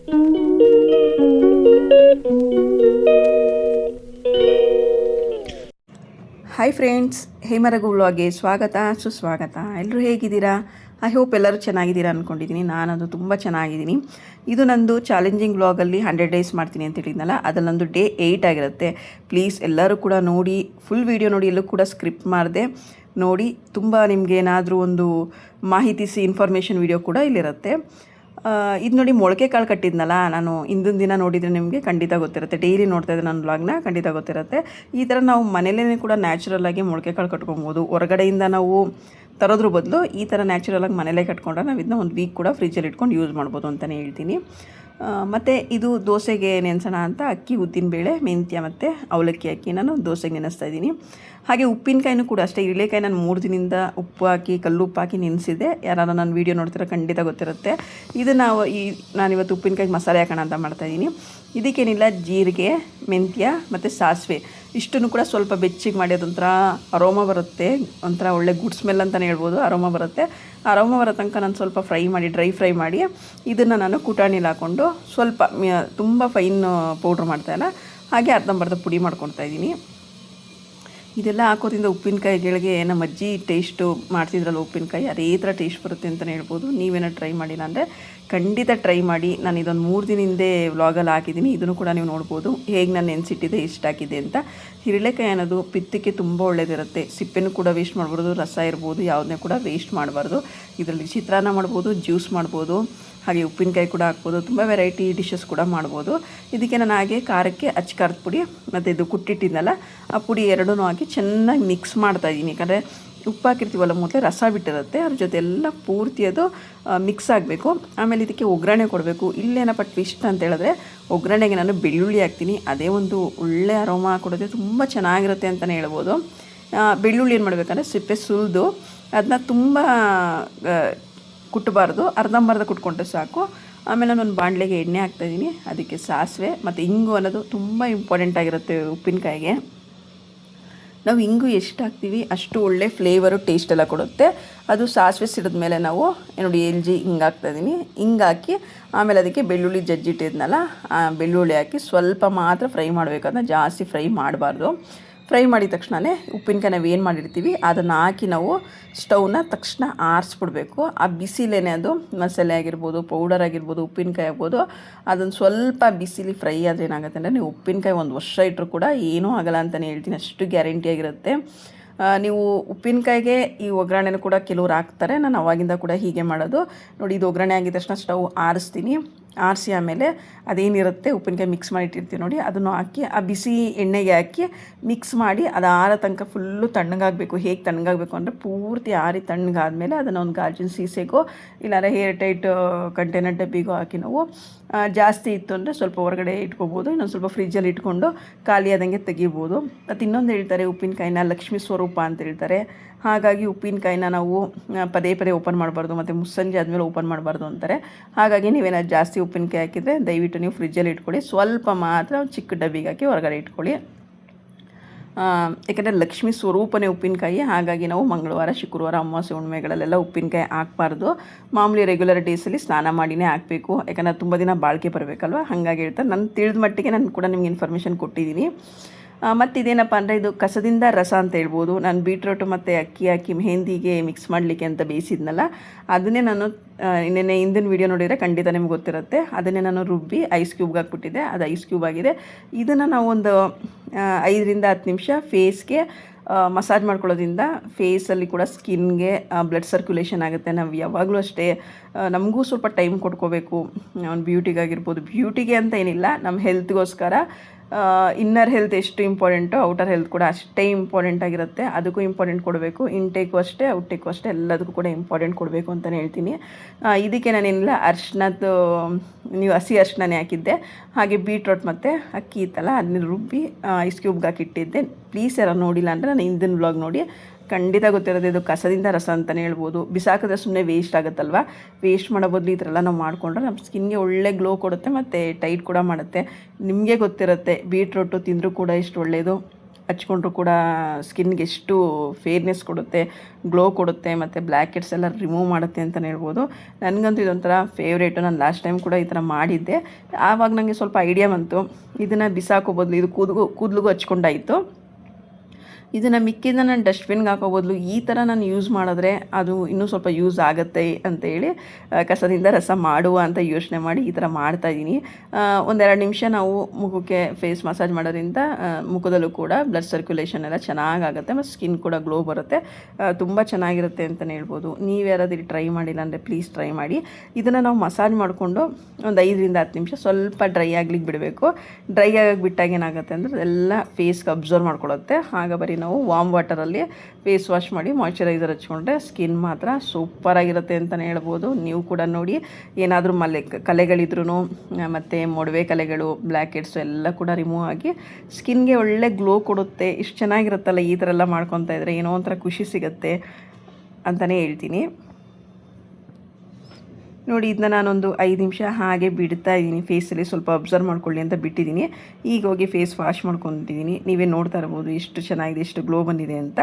Hi friends, ಹೇಮರಗು ವ್ಲಾಗ್ಗೆ ಸ್ವಾಗತ ಸುಸ್ವಾಗತ. ಎಲ್ಲರೂ ಹೇಗಿದ್ದೀರಾ? ಐ ಹೋಪ್ ಎಲ್ಲರೂ ಚೆನ್ನಾಗಿದ್ದೀರಾ ಅಂದ್ಕೊಂಡಿದ್ದೀನಿ. ನಾನದು ತುಂಬ ಚೆನ್ನಾಗಿದ್ದೀನಿ. ಇದು ನಂದು ಚಾಲೆಂಜಿಂಗ್ ವ್ಲಾಗಲ್ಲಿ 100 ಡೇಸ್ ಮಾಡ್ತೀನಿ ಅಂತ ಹೇಳಿದ್ನಲ್ಲ, ಅದ್ರಲ್ಲಿ ನಂದು ಡೇ 8 ಆಗಿರುತ್ತೆ. ಪ್ಲೀಸ್ ಎಲ್ಲರೂ ಕೂಡ ನೋಡಿ, ಫುಲ್ ವೀಡಿಯೋ ನೋಡಿ, ಎಲ್ಲೂ ಕೂಡ ಸ್ಕ್ರಿಪ್ಟ್ ಮಾಡಿದೆ ನೋಡಿ. ತುಂಬ ನಿಮಗೆ ಏನಾದರೂ ಒಂದು ಮಾಹಿತಿ ಇನ್ಫಾರ್ಮೇಷನ್ ವೀಡಿಯೋ ಕೂಡ ಇಲ್ಲಿರುತ್ತೆ. ಇದು ನೋಡಿ, ಮೊಳಕೆ ಕಾಳು ಕಟ್ಟಿದ್ನಲ್ಲ ನಾನು, ಹಿಂದಿನ ದಿನ ನೋಡಿದರೆ ನಿಮಗೆ ಖಂಡಿತ ಗೊತ್ತಿರುತ್ತೆ. ಡೈಲಿ ನೋಡ್ತಾ ಇದ್ದರೆ ನನ್ನ ವ್ಲಾಗ್ನ ಖಂಡಿತ ಗೊತ್ತಿರುತ್ತೆ. ಈ ಥರ ನಾವು ಮನೇಲೇ ಕೂಡ ನ್ಯಾಚುರಲಾಗಿ ಮೊಳಕೆ ಕಾಳು ಕಟ್ಕೊಬೋದು. ಹೊರಗಡೆಯಿಂದ ನಾವು ತರೋದ್ರ ಬದಲು ಈ ಥರ ನ್ಯಾಚುರಲಾಗಿ ಮನೇಲೇ ಕಟ್ಕೊಂಡ್ರೆ ನಾವು ಇದನ್ನ ಒಂದು ವೀಕ್ ಕೂಡ ಫ್ರಿಜ್ಜಲ್ಲಿ ಇಟ್ಕೊಂಡು ಯೂಸ್ ಮಾಡ್ಬೋದು ಅಂತಲೇ ಹೇಳ್ತೀನಿ. ಮತ್ತು ಇದು ದೋಸೆಗೆ ನೆನೆಸೋಣ ಅಂತ ಅಕ್ಕಿ, ಉದ್ದಿನಬೇಳೆ, ಮೆಂತ್ಯ ಮತ್ತು ಅವಲಕ್ಕಿ ಅಕ್ಕಿ ನಾನು ದೋಸೆಗೆ ನೆನೆಸ್ತಾ ಇದ್ದೀನಿ. ಹಾಗೆ ಉಪ್ಪಿನಕಾಯಿನೂ ಕೂಡ ಅಷ್ಟೇ. ಇಳೆಕಾಯಿ ನಾನು 3 ದಿನದಿಂದ ಉಪ್ಪು ಹಾಕಿ, ಕಲ್ಲುಪ್ಪು ಹಾಕಿ ನೆನೆಸಿದ್ದೆ. ಯಾರು ನನ್ನ ವೀಡಿಯೋ ನೋಡ್ತಿರೋ ಖಂಡಿತ ಗೊತ್ತಿರುತ್ತೆ. ಇದು ನಾನಿವತ್ತು ಉಪ್ಪಿನಕಾಯಿಗೆ ಮಸಾಲೆ ಹಾಕೋಣ ಅಂತ ಮಾಡ್ತಾಯಿದ್ದೀನಿ. ಇದಕ್ಕೇನಿಲ್ಲ, ಜೀರಿಗೆ, ಮೆಂತ್ಯ ಮತ್ತು ಸಾಸಿವೆ ಇಷ್ಟನ್ನು ಕೂಡ ಸ್ವಲ್ಪ ಬೆಚ್ಚಿಗೆ ಮಾಡಿ ಅದೊಂಥರ ಅರೋಮ ಬರುತ್ತೆ. ಒಂಥರ ಒಳ್ಳೆ ಗುಡ್ ಸ್ಮೆಲ್ ಅಂತಲೇ ಹೇಳ್ಬೋದು. ಅರೋಮ ಬರುತ್ತೆ. ಅರೋಮ ಬರೋ ತನಕ ನಾನು ಸ್ವಲ್ಪ ಡ್ರೈ ಫ್ರೈ ಮಾಡಿ ಇದನ್ನು ನಾನು ಕುಟಾಣಿಲಿ ಹಾಕ್ಕೊಂಡು ಸ್ವಲ್ಪ ತುಂಬ ಫೈನ್ ಪೌಡ್ರ್ ಮಾಡ್ತಾಯಿಲ್ಲ, ಹಾಗೆ ಅರ್ಧಂಬರ್ಧ ಪುಡಿ ಮಾಡ್ಕೊಳ್ತಾ ಇದ್ದೀನಿ. ಇದೆಲ್ಲ ಹಾಕೋದ್ರಿಂದ ಉಪ್ಪಿನಕಾಯಿಗಳಿಗೆ ನಮ್ಮ ಅಜ್ಜಿ ಟೇಸ್ಟು ಮಾಡ್ತಿದ್ರಲ್ಲ ಉಪ್ಪಿನಕಾಯಿ, ಅದೇ ಥರ ಟೇಸ್ಟ್ ಬರುತ್ತೆ ಅಂತಲೇ ಹೇಳ್ಬೋದು. ನೀವೇನೋ ಟ್ರೈ ಮಾಡಿಲ್ಲ ಅಂದರೆ ಖಂಡಿತ ಟ್ರೈ ಮಾಡಿ. ನಾನು ಇದೊಂದು 3 ದಿನ ಹಿಂದೆ ವ್ಲಾಗಲ್ಲಿ ಹಾಕಿದ್ದೀನಿ. ಇದನ್ನು ಕೂಡ ನೀವು ನೋಡ್ಬೋದು, ಹೇಗೆ ನಾನು ನೆನೆಸಿಟ್ಟಿದ್ದೆ, ಎಷ್ಟು ಹಾಕಿದೆ ಅಂತ. ಹಿರಳೆಕಾಯಿ ಅನ್ನೋದು ಪಿತ್ತಕ್ಕೆ ತುಂಬ ಒಳ್ಳೆಯದಿರುತ್ತೆ. ಸಿಪ್ಪೆನೂ ಕೂಡ ವೇಸ್ಟ್ ಮಾಡ್ಬಾರ್ದು, ರಸ ಇರ್ಬೋದು, ಯಾವುದನ್ನೇ ಕೂಡ ವೇಸ್ಟ್ ಮಾಡಬಾರ್ದು. ಇದರಲ್ಲಿ ಚಿತ್ರಾನ್ನ ಮಾಡ್ಬೋದು, ಜ್ಯೂಸ್ ಮಾಡ್ಬೋದು, ಹಾಗೆ ಉಪ್ಪಿನಕಾಯಿ ಕೂಡ ಹಾಕ್ಬೋದು. ತುಂಬ ವೆರೈಟಿ ಡಿಶಸ್ ಕೂಡ ಮಾಡ್ಬೋದು. ಇದಕ್ಕೆ ನಾನು ಹಾಗೆ ಖಾರಕ್ಕೆ ಖಾರದ ಪುಡಿ ಮತ್ತು ಇದು ಕುಟ್ಟಿಟ್ಟಿದ್ನಲ್ಲ ಆ ಪುಡಿ ಎರಡೂ ಹಾಕಿ ಚೆನ್ನಾಗಿ ಮಿಕ್ಸ್ ಮಾಡ್ತಾಯಿದ್ದೀನಿ. ಯಾಕಂದರೆ ಉಪ್ಪು ಹಾಕಿರ್ತೀವಲ್ಲ, ಮೊದಲೇ ರಸ ಬಿಟ್ಟಿರುತ್ತೆ, ಅದ್ರ ಜೊತೆ ಎಲ್ಲ ಪೂರ್ತಿ ಅದು ಮಿಕ್ಸ್ ಆಗಬೇಕು. ಆಮೇಲೆ ಇದಕ್ಕೆ ಒಗ್ಗರಣೆ ಕೊಡಬೇಕು. ಇಲ್ಲೇನಪ್ಪ ಟ್ವಿಸ್ಟ್ ಅಂತ ಹೇಳಿದ್ರೆ, ಒಗ್ಗರಣೆಗೆ ನಾನು ಬೆಳ್ಳುಳ್ಳಿ ಹಾಕ್ತೀನಿ. ಅದೇ ಒಂದು ಒಳ್ಳೆ ಅರೋಮ ಕೊಡೋದೆ, ತುಂಬ ಚೆನ್ನಾಗಿರುತ್ತೆ ಅಂತಲೇ ಹೇಳ್ಬೋದು. ಬೆಳ್ಳುಳ್ಳಿ ಏನು ಮಾಡಬೇಕಂದ್ರೆ ಸಿಪ್ಪೆ ಸುಲಿದು ಅದನ್ನ ತುಂಬ ಕುಟ್ಟಬಾರ್ದು, ಅರ್ಧಂಬರ್ಧ ಕುಟ್ಕೊಂಡ್ರೆ ಸಾಕು. ಆಮೇಲೆ ನಾನು ಒಂದು ಬಾಣಲೆಗೆ ಎಣ್ಣೆ ಹಾಕ್ತಾಯಿದ್ದೀನಿ. ಅದಕ್ಕೆ ಸಾಸಿವೆ ಮತ್ತು ಇಂಗು ಅನ್ನೋದು ತುಂಬ ಇಂಪಾರ್ಟೆಂಟ್ ಆಗಿರುತ್ತೆ ಉಪ್ಪಿನಕಾಯಿಗೆ. ನಾವು ಇಂಗು ಎಷ್ಟು ಹಾಕ್ತೀವಿ ಅಷ್ಟು ಒಳ್ಳೆ ಫ್ಲೇವರು, ಟೇಸ್ಟ್ ಎಲ್ಲ ಕೊಡುತ್ತೆ. ಅದು ಸಾಸಿವೆ ಸಿಡಿದ ಮೇಲೆ ನಾವು ನೋಡಿ ಹಿಂಗೆ ಹಾಕ್ತಾಯಿದ್ದೀನಿ. ಹಿಂಗೆ ಹಾಕಿ ಆಮೇಲೆ ಅದಕ್ಕೆ ಬೆಳ್ಳುಳ್ಳಿ ಜಜ್ಜಿಟ್ಟಿದ್ನಲ್ಲ ಬೆಳ್ಳುಳ್ಳಿ ಹಾಕಿ ಸ್ವಲ್ಪ ಮಾತ್ರ ಫ್ರೈ ಮಾಡಬೇಕು. ಅದನ್ನ ಜಾಸ್ತಿ ಫ್ರೈ ಮಾಡಬಾರ್ದು. ಫ್ರೈ ಮಾಡಿದ ತಕ್ಷಣವೇ ಉಪ್ಪಿನಕಾಯಿ ನಾವು ಏನು ಮಾಡಿರ್ತೀವಿ ಅದನ್ನು ಹಾಕಿ ನಾವು ಸ್ಟವ್ನ ತಕ್ಷಣ ಆರಿಸ್ಬಿಡ್ಬೇಕು. ಆ ಬಿಸಿಲೇನೆ ಅದು ಮಸಾಲೆ ಆಗಿರ್ಬೋದು, ಪೌಡರ್ ಆಗಿರ್ಬೋದು, ಉಪ್ಪಿನಕಾಯಿ ಆಗ್ಬೋದು, ಅದನ್ನು ಸ್ವಲ್ಪ ಬಿಸಿಲಿ ಫ್ರೈ ಆದರೆ ಏನಾಗುತ್ತೆ ಅಂದರೆ, ನೀವು ಉಪ್ಪಿನಕಾಯಿ 1 ವರ್ಷ ಇಟ್ಟರು ಕೂಡ ಏನೂ ಆಗಲ್ಲ ಅಂತಲೇ ಹೇಳ್ತೀನಿ. ಅಷ್ಟು ಗ್ಯಾರಂಟಿಯಾಗಿರುತ್ತೆ. ನೀವು ಉಪ್ಪಿನಕಾಯಿಗೆ ಈ ಒಗ್ಗರಣೆನೂ ಕೂಡ ಕೆಲವ್ರು ಹಾಕ್ತಾರೆ. ನಾನು ಅವಾಗಿಂದ ಕೂಡ ಹೀಗೆ ಮಾಡೋದು. ನೋಡಿ, ಇದು ಒಗ್ಗರಣೆ ಆಗಿದ ತಕ್ಷಣ ಸ್ಟವ್ ಆರಿಸ್ತೀನಿ. ಆರಿಸಿ ಆಮೇಲೆ ಅದೇನಿರುತ್ತೆ ಉಪ್ಪಿನಕಾಯಿ ಮಿಕ್ಸ್ ಮಾಡಿ ಇಟ್ಟಿರ್ತೀವಿ ನೋಡಿ, ಅದನ್ನು ಹಾಕಿ ಆ ಬಿಸಿ ಎಣ್ಣೆಗೆ ಹಾಕಿ ಮಿಕ್ಸ್ ಮಾಡಿ ಅದು ಆರೋ ತನಕ ಫುಲ್ಲು ತಣ್ಣಗಾಗಬೇಕು. ಹೇಗೆ ತಣ್ಣಗಾಗಬೇಕು ಅಂದರೆ, ಪೂರ್ತಿ ಆರಿ ತಣ್ಣಗಾದ್ಮೇಲೆ ಅದನ್ನು ಒಂದು ಗಾಜಿನ ಸೀಸೆಗೋ ಇಲ್ಲಾಂದರೆ ಏರ್ ಟೈಟ್ ಕಂಟೈನರ್ ಡಬ್ಬಿಗೋ ಹಾಕಿ ನಾವು ಜಾಸ್ತಿ ಇತ್ತು ಅಂದರೆ ಸ್ವಲ್ಪ ಹೊರಗಡೆ ಇಟ್ಕೋಬೋದು. ಇನ್ನೊಂದು ಸ್ವಲ್ಪ ಫ್ರಿಜ್ಜಲ್ಲಿ ಇಟ್ಕೊಂಡು ಖಾಲಿ ಆದಂಗೆ ತೆಗಿಬೋದು. ಮತ್ತು ಇನ್ನೊಂದು ಹೇಳ್ತಾರೆ, ಉಪ್ಪಿನಕಾಯಿನ ಲಕ್ಷ್ಮೀ ಸ್ವರೂಪ ಅಂತ ಹೇಳ್ತಾರೆ. ಹಾಗಾಗಿ ಉಪ್ಪಿನಕಾಯಿನ ನಾವು ಪದೇ ಪದೇ ಓಪನ್ ಮಾಡಬಾರ್ದು, ಮತ್ತು ಮುಸ್ಸಂಜೆ ಆದಮೇಲೆ ಓಪನ್ ಮಾಡಬಾರ್ದು ಅಂತಾರೆ. ಹಾಗಾಗಿ ನೀವೇನಾದ್ರು ಜಾಸ್ತಿ ಉಪ್ಪಿನಕಾಯಿ ಹಾಕಿದರೆ ದಯವಿಟ್ಟು ನೀವು ಫ್ರಿಜ್ಜಲ್ಲಿ ಇಟ್ಕೊಳ್ಳಿ. ಸ್ವಲ್ಪ ಮಾತ್ರ ಚಿಕ್ಕ ಡಬ್ಬಿಗೆ ಹಾಕಿ ಹೊರಗಡೆ ಇಟ್ಕೊಳ್ಳಿ. ಯಾಕೆಂದರೆ ಲಕ್ಷ್ಮೀ ಸ್ವರೂಪನೇ ಉಪ್ಪಿನಕಾಯಿ. ಹಾಗಾಗಿ ನಾವು ಮಂಗಳವಾರ, ಶುಕ್ರವಾರ, ಅಮಾವಾಸ್ಯೆ, ಹುಣ್ಣಿಮೆಗಳಲ್ಲೆಲ್ಲ ಉಪ್ಪಿನಕಾಯಿ ಹಾಕಬಾರ್ದು. ಮಾಮೂಲಿ ರೆಗ್ಯುಲರ್ ಡೇಸಲ್ಲಿ ಸ್ನಾನ ಮಾಡಿನೇ ಹಾಕಬೇಕು. ಯಾಕಂದರೆ ತುಂಬ ದಿನ ಬಾಳಿಕೆ ಬರಬೇಕಲ್ವ. ಹಾಗಾಗಿ ಹೇಳ್ತಾರೆ. ನಾನು ತಿಳಿದ ಮಟ್ಟಿಗೆ ನಾನು ಕೂಡ ನಿಮ್ಗೆ ಇನ್ಫಾರ್ಮೇಷನ್ ಕೊಟ್ಟಿದ್ದೀನಿ. ಮತ್ತು ಇದೇನಪ್ಪ ಅಂದರೆ, ಇದು ಕಸದಿಂದ ರಸ ಅಂತ ಹೇಳ್ಬೋದು. ನಾನು ಬೀಟ್ರೋಟು ಮತ್ತು ಅಕ್ಕಿ ಹಾಕಿ ಮೆಹಂದಿಗೆ ಮಿಕ್ಸ್ ಮಾಡಲಿಕ್ಕೆ ಅಂತ ಬೇಯಿಸಿದ್ನಲ್ಲ, ಅದನ್ನೇ ನಾನು ಹಿಂದಿನ ವೀಡಿಯೋ ನೋಡಿದರೆ ಖಂಡಿತ ನಿಮ್ಗೆ ಗೊತ್ತಿರುತ್ತೆ. ಅದನ್ನೇ ನಾನು ರುಬ್ಬಿ ಐಸ್ ಕ್ಯೂಬ್ಗೆ ಹಾಕ್ಬಿಟ್ಟಿದ್ದೆ. ಅದು ಐಸ್ ಕ್ಯೂಬ್ ಆಗಿದೆ. ಇದನ್ನು ನಾವು ಒಂದು 5 ರಿಂದ 10 ನಿಮಿಷ ಫೇಸ್ಗೆ ಮಸಾಜ್ ಮಾಡ್ಕೊಳ್ಳೋದ್ರಿಂದ ಫೇಸಲ್ಲಿ ಕೂಡ ಸ್ಕಿನ್ಗೆ ಬ್ಲಡ್ ಸರ್ಕ್ಯುಲೇಷನ್ ಆಗುತ್ತೆ. ನಾವು ಯಾವಾಗಲೂ ಅಷ್ಟೇ ನಮಗೂ ಸ್ವಲ್ಪ ಟೈಮ್ ಕೊಡ್ಕೋಬೇಕು. ಬ್ಯೂಟಿಗಾಗಿರ್ಬೋದು, ಬ್ಯೂಟಿಗೆ ಅಂತ ಏನಿಲ್ಲ, ನಮ್ಮ ಹೆಲ್ತ್ಗೋಸ್ಕರ ಇನ್ನರ್ ಹೆಲ್ತ್ ಎಷ್ಟು ಇಂಪಾರ್ಟೆಂಟೋ ಔಟರ್ ಹೆಲ್ತ್ ಕೂಡ ಅಷ್ಟೇ ಇಂಪಾರ್ಟೆಂಟ್ ಆಗಿರುತ್ತೆ. ಅದಕ್ಕೂ ಇಂಪಾರ್ಟೆಂಟ್ ಕೊಡಬೇಕು. ಇಂಟೇಕು ಅಷ್ಟೇ, ಔಟೇಕು ಅಷ್ಟೇ, ಎಲ್ಲದಕ್ಕೂ ಕೂಡ ಇಂಪಾರ್ಟೆಂಟ್ ಕೊಡಬೇಕು ಅಂತಲೇ ಹೇಳ್ತೀನಿ. ಇದಕ್ಕೆ ನಾನೇನಿಲ್ಲ, ಅರ್ಶಿನದ್ದು ನೀವು ಹಸಿ ಅರ್ಶಿಣನೇ ಹಾಕಿದ್ದೆ. ಹಾಗೆ ಬೀಟ್ರೋಟ್ ಮತ್ತು ಅಕ್ಕಿ ಇತ್ತಲ್ಲ ಅದನ್ನ ರುಬ್ಬಿ ಐಸ್ ಕ್ಯೂಬ್ಗೆ ಹಾಕಿಟ್ಟಿದ್ದೆ. ಪ್ಲೀಸ್ ಯಾರು ನೋಡಿಲ್ಲ ಅಂದರೆ ನಾನು ಹಿಂದಿನ ವ್ಲಾಗ್ ನೋಡಿ, ಖಂಡಿತ ಗೊತ್ತಿರೋದು. ಇದು ಕಸದಿಂದ ರಸ ಅಂತಲೇ ಹೇಳ್ಬೋದು. ಬಿಸಾಕಿದ್ರೆ ಸುಮ್ಮನೆ ವೇಸ್ಟ್ ಆಗುತ್ತಲ್ವ. ವೇಸ್ಟ್ ಮಾಡೋ ಬದಲು ಈ ಥರ ಎಲ್ಲ ನಾವು ಮಾಡಿಕೊಂಡ್ರೆ ನಮ್ಮ ಸ್ಕಿನ್ಗೆ ಒಳ್ಳೆ ಗ್ಲೋ ಕೊಡುತ್ತೆ ಮತ್ತು ಟೈಟ್ ಕೂಡ ಮಾಡುತ್ತೆ. ನಿಮಗೆ ಗೊತ್ತಿರುತ್ತೆ ಬೀಟ್ರೋಟು ತಿಂದರೂ ಕೂಡ ಎಷ್ಟು ಒಳ್ಳೆಯದು. ಹಚ್ಕೊಂಡ್ರೂ ಕೂಡ ಸ್ಕಿನ್ಗೆ ಎಷ್ಟು ಫೇರ್ನೆಸ್ ಕೊಡುತ್ತೆ, ಗ್ಲೋ ಕೊಡುತ್ತೆ ಮತ್ತು ಬ್ಲ್ಯಾಕ್ ಹೆಡ್ಸ್ ಎಲ್ಲ ರಿಮೂವ್ ಮಾಡುತ್ತೆ ಅಂತಲೇ ಹೇಳ್ಬೋದು. ನನಗಂತೂ ಇದೊಂಥರ ಫೇವ್ರೇಟು. ನಾನು ಲಾಸ್ಟ್ ಟೈಮ್ ಕೂಡ ಈ ಥರ ಮಾಡಿದ್ದೆ. ಆವಾಗ ನನಗೆ ಸ್ವಲ್ಪ ಐಡಿಯಾ ಬಂತು, ಇದನ್ನು ಬಿಸಾಕೋ ಬದಲು ಇದು ಕೂದಲಿಗೂ ಹಚ್ಕೊಂಡಾಯಿತು. ಇದನ್ನು ಮಿಕ್ಕಿದ ನಾನು ಡಸ್ಟ್ಬಿನ್ಗೆ ಹಾಕೋ ಬದಲು ಈ ಥರ ನಾನು ಯೂಸ್ ಮಾಡಿದ್ರೆ ಅದು ಇನ್ನೂ ಸ್ವಲ್ಪ ಯೂಸ್ ಆಗುತ್ತೆ ಅಂತೇಳಿ ಕಸದಿಂದ ರಸ ಮಾಡುವ ಅಂತ ಯೋಚನೆ ಮಾಡಿ ಈ ಥರ ಮಾಡ್ತಾಯಿದ್ದೀನಿ. ಒಂದೆರಡು ನಿಮಿಷ ನಾವು ಮುಖಕ್ಕೆ ಫೇಸ್ ಮಸಾಜ್ ಮಾಡೋದ್ರಿಂದ ಮುಖದಲ್ಲೂ ಕೂಡ ಬ್ಲಡ್ ಸರ್ಕ್ಯುಲೇಷನ್ ಎಲ್ಲ ಚೆನ್ನಾಗಾಗುತ್ತೆ ಮತ್ತು ಸ್ಕಿನ್ ಕೂಡ ಗ್ಲೋ ಬರುತ್ತೆ. ತುಂಬ ಚೆನ್ನಾಗಿರುತ್ತೆ ಅಂತಲೇ ಹೇಳ್ಬೋದು. ನೀವು ಯಾರಾದರೂ ಟ್ರೈ ಮಾಡಿಲ್ಲ ಅಂದರೆ ಪ್ಲೀಸ್ ಟ್ರೈ ಮಾಡಿ. ಇದನ್ನು ನಾವು ಮಸಾಜ್ ಮಾಡಿಕೊಂಡು ಒಂದು 5ರಿಂದ 10 ನಿಮಿಷ ಸ್ವಲ್ಪ ಡ್ರೈ ಆಗ್ಲಿಕ್ಕೆ ಬಿಡಬೇಕು. ಡ್ರೈ ಆಗಿ ಬಿಟ್ಟಾಗ ಏನಾಗುತ್ತೆ ಅಂದರೆ ಎಲ್ಲ ಫೇಸ್ಗೆ ಅಬ್ಸರ್ವ್ ಮಾಡ್ಕೊಳ್ಳುತ್ತೆ. ಆಗ ಬರೀ ನಾವು ವಾಮ್ ವಾಟರಲ್ಲಿ ಫೇಸ್ ವಾಶ್ ಮಾಡಿ ಮಾಯ್ಚರೈಸರ್ ಹಚ್ಕೊಂಡ್ರೆ ಸ್ಕಿನ್ ಮಾತ್ರ ಸೂಪರಾಗಿರುತ್ತೆ ಅಂತಲೇ ಹೇಳ್ಬೋದು. ನೀವು ಕೂಡ ನೋಡಿ, ಏನಾದರೂ ಕಲೆಗಳಿದ್ರೂ ಮತ್ತು ಮೊಡವೆ ಕಲೆಗಳು, ಬ್ಲ್ಯಾಕ್ ಹೆಡ್ಸು ಎಲ್ಲ ಕೂಡ ರಿಮೂವ್ ಆಗಿ ಸ್ಕಿನ್ಗೆ ಒಳ್ಳೆ ಗ್ಲೋ ಕೊಡುತ್ತೆ. ಇಷ್ಟು ಚೆನ್ನಾಗಿರುತ್ತಲ್ಲ ಈ ಥರ ಎಲ್ಲ ಮಾಡ್ಕೊತಾ ಇದ್ದರೆ, ಏನೋ ಒಂಥರ ಖುಷಿ ಸಿಗುತ್ತೆ ಅಂತಲೇ ಹೇಳ್ತೀನಿ. ನೋಡಿ, ಇದನ್ನ ನಾನೊಂದು 5 ನಿಮಿಷ ಹಾಗೆ ಬಿಡ್ತಾ ಇದ್ದೀನಿ. ಫೇಸಲ್ಲಿ ಸ್ವಲ್ಪ ಅಬ್ಸರ್ವ್ ಮಾಡ್ಕೊಳ್ಳಿ ಅಂತ ಬಿಟ್ಟಿದ್ದೀನಿ. ಈಗ ಹೋಗಿ ಫೇಸ್ ವಾಶ್ ಮಾಡ್ಕೊತಿದ್ದೀನಿ. ನೀವೇ ನೋಡ್ತಾ ಇರ್ಬೋದು ಎಷ್ಟು ಚೆನ್ನಾಗಿದೆ, ಎಷ್ಟು ಗ್ಲೋ ಬಂದಿದೆ ಅಂತ.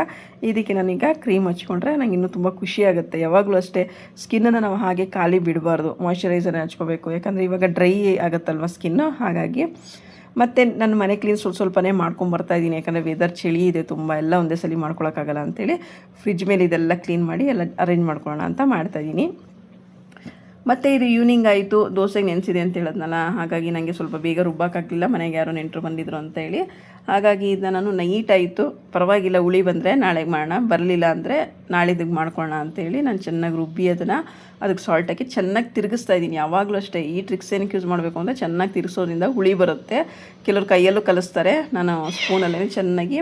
ಇದಕ್ಕೆ ನಾನೀಗ ಕ್ರೀಮ್ ಹಚ್ಕೊಂಡ್ರೆ ನಂಗೆ ಇನ್ನೂ ತುಂಬ ಖುಷಿಯಾಗುತ್ತೆ. ಯಾವಾಗಲೂ ಅಷ್ಟೇ ಸ್ಕಿನ್ನನ್ನು ನಾವು ಹಾಗೆ ಖಾಲಿ ಬಿಡಬಾರ್ದು, ಮಾಯ್ಚರೈಸರ್ ಹಚ್ಕೋಬೇಕು. ಯಾಕಂದರೆ ಇವಾಗ ಡ್ರೈ ಆಗುತ್ತಲ್ವ ಸ್ಕಿನ್ನು, ಹಾಗಾಗಿ. ಮತ್ತು ನನ್ನ ಮನೆ ಕ್ಲೀನ್ ಸ್ವಲ್ಪನೇ ಮಾಡ್ಕೊಂಬರ್ತಾ ಇದ್ದೀನಿ. ಯಾಕಂದರೆ ವೆದರ್ ಚಳಿ ಇದೆ ತುಂಬ, ಎಲ್ಲ ಒಂದೇ ಸಲ ಮಾಡ್ಕೊಳಕ್ಕಾಗಲ್ಲ ಅಂತೇಳಿ ಫ್ರಿಜ್ ಮೇಲೆ ಇದೆಲ್ಲ ಕ್ಲೀನ್ ಮಾಡಿ ಎಲ್ಲ ಅರೇಂಜ್ ಮಾಡ್ಕೊಳ್ಳೋಣ ಅಂತ ಮಾಡ್ತಾಯಿದ್ದೀನಿ. ಮತ್ತು ಇದು ಈವ್ನಿಂಗ್ ಆಯಿತು, ದೋಸೆಗೆ ನೆನೆಸಿದೆ ಅಂತ ಹೇಳಿದ್ನಲ್ಲ, ಹಾಗಾಗಿ ನನಗೆ ಸ್ವಲ್ಪ ಬೇಗ ರುಬ್ಬಕ್ಕಾಗಲಿಲ್ಲ, ಮನೆಗೆ ಯಾರೋ ನೆಂಟರು ಬಂದಿದ್ರು ಅಂತೇಳಿ. ಹಾಗಾಗಿ ಇದನ್ನ ನಾನು ನೈಟ್ ಆಯಿತು, ಪರವಾಗಿಲ್ಲ ಹುಳಿ ಬಂದರೆ ನಾಳೆಗೆ ಮಾಡೋಣ, ಬರಲಿಲ್ಲ ಅಂದರೆ ನಾಳಿದ್ದಕ್ಕೆ ಮಾಡ್ಕೊಳ್ಳೋಣ ಅಂತೇಳಿ ನಾನು ಚೆನ್ನಾಗಿ ರುಬ್ಬಿ ಅದಕ್ಕೆ ಸಾಲ್ಟ್ ಹಾಕಿ ಚೆನ್ನಾಗಿ ತಿರುಗಿಸ್ತಾ ಇದ್ದೀನಿ. ಯಾವಾಗಲೂ ಅಷ್ಟೇ ಈ ಟ್ರಿಕ್ಸ್ ಏನಕ್ಕೆ ಯೂಸ್ ಮಾಡಬೇಕು ಅಂದರೆ ಚೆನ್ನಾಗಿ ತಿರುಗಿಸೋದ್ರಿಂದ ಹುಳಿ ಬರುತ್ತೆ. ಕೆಲವರು ಕೈಯಲ್ಲೂ ಕಲಿಸ್ತಾರೆ, ನಾನು ಸ್ಪೂನಲ್ಲೇ ಚೆನ್ನಾಗಿ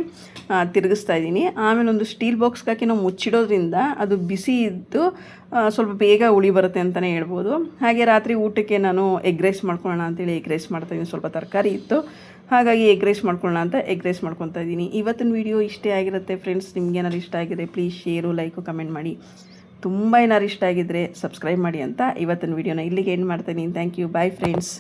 ತಿರುಗಿಸ್ತಾ ಇದ್ದೀನಿ. ಆಮೇಲೆ ಒಂದು ಸ್ಟೀಲ್ ಬಾಕ್ಸ್ಗೆ ಹಾಕಿ ನಾವು ಮುಚ್ಚಿಡೋದ್ರಿಂದ ಅದು ಬಿಸಿ ಇದ್ದು ಸ್ವಲ್ಪ ಬೇಗ ಹುಳಿ ಬರುತ್ತೆ ಅಂತಲೇ ಹೇಳ್ಬೋದು. ಹಾಗೆ ರಾತ್ರಿ ಊಟಕ್ಕೆ ನಾನು ಎಗ್ ರೈಸ್ ಮಾಡ್ಕೊಳ್ಳೋಣ ಅಂತೇಳಿ ಎಗ್ ರೈಸ್ ಮಾಡ್ತಾಯಿದ್ದೀನಿ. ಸ್ವಲ್ಪ ತರಕಾರಿ ಇತ್ತು, ಹಾಗಾಗಿ ಎಗ್ ರೈಸ್ ಮಾಡ್ಕೊಳ್ಳೋಣ ಅಂತ ಎಗ್ ರೈಸ್ ಮಾಡ್ಕೊತಾ ಇದ್ದೀನಿ. ಇವತ್ತಿನ ವಿಡಿಯೋ ಇಷ್ಟೇ ಆಗಿರುತ್ತೆ ಫ್ರೆಂಡ್ಸ್. ನಿಮ್ಗೆ ಏನಾದ್ರು ಇಷ್ಟ ಆಗಿದೆ ಪ್ಲೀಸ್ ಶೇರು, ಲೈಕು, ಕಮೆಂಟ್ ಮಾಡಿ. ತುಂಬ ಏನಾದ್ರು ಇಷ್ಟ ಆಗಿದ್ದರೆ ಸಬ್ಸ್ಕ್ರೈಬ್ ಮಾಡಿ ಅಂತ ಇವತ್ತಿನ ವಿಡಿಯೋನ ಇಲ್ಲಿಗೆ ಎಂಡ್ ಮಾಡ್ತಾಯಿದ್ದೀನಿ. Thank you, bye friends.